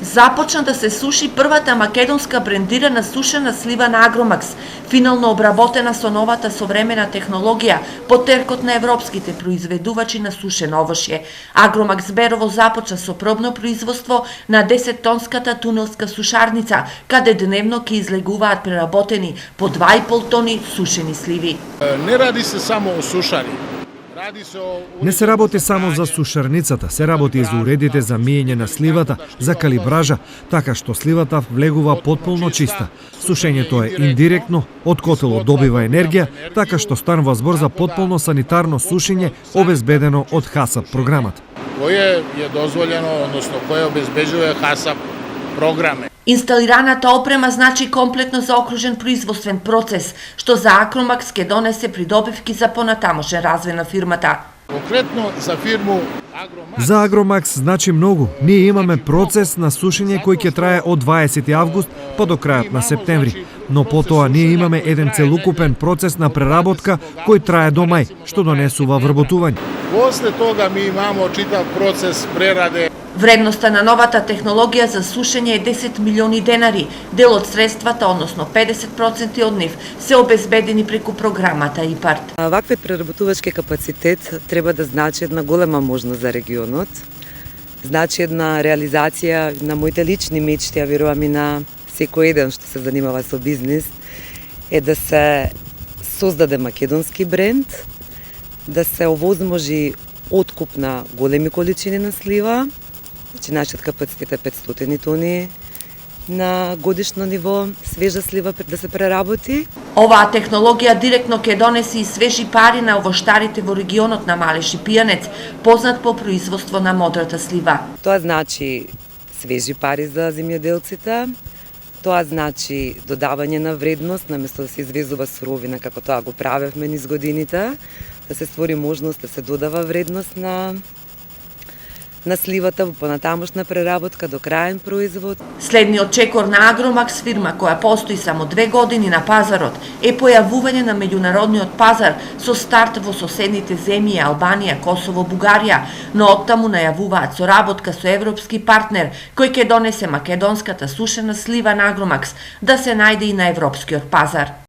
Започна да се суши првата македонска брендирана сушена слива на Агромакс, финално обработена со новата современа технологија под теркот на европските произведувачи на сушено овошје. Агромакс Берово започна со пробно производство на 10-тонската тунелска сушарница, каде дневно ќе излегуваат преработени по 2,5 тони сушени сливи. Не ради се само о сушари. Не се работи само за сушарницата, се работи и за уредите за миење на сливата, за калибража, така што сливата влегува потполно чиста. Сушењето е индиректно, од котелот добива енергија, така што станува збор за потполно санитарно сушење обезбедено од ХАСАП програмата. Кое е дозволено, односно кое обезбеđuje ХАСАП програме. Инсталираната опрема значи комплетно заокружен производствен процес, што за Агромакс ќе донесе придобивки за понатамошен развој на фирмата. Конкретно за фирму Агромакс. За Агромакс значи многу. Ние имаме процес на сушење кој ќе трае од 20 август па до крајот на септември. Но потоа ние имаме еден целокупен процес на преработка кој трае до мај, што донесува вработување. После тога ми имамо читав процес прераде. Вредноста на новата технологија за сушење е 10 милиони денари. Дел од средствата, односно 50% од нив, се обезбедени преку програмата ИПАРТ. Ваквиот преработувачки капацитет треба да значи една голема можност за регионот. Значи една реализација на моите лични мечти, а верувам и на секој еден што се занимава со бизнис, е да се создаде македонски бренд, да се овозможи откуп на големи количини на слива. Значи, нашиот капацитет е 500 тони на годишно ниво свежа слива да се преработи. Оваа технологија директно ќе донесе и свежи пари на овоштарите во регионот на Малеш и Пијанец, познат по производство на модрата слива. Тоа значи свежи пари за земјоделците, тоа значи додавање на вредност, наместо да се извезува суровина како тоа го правевме низ годините, да се створи можност да се додава вредност на сливата во понатамошна преработка до краен производ. Следниот чекор на Агромакс, фирма која постои само 2 години на пазарот, е појавување на меѓународниот пазар со старт во соседните земји Албанија, Косово, Бугарија, но оттаму најавуваат соработка со европски партнер кој ќе донесе македонската сушена слива на Агромакс да се најде и на европскиот пазар.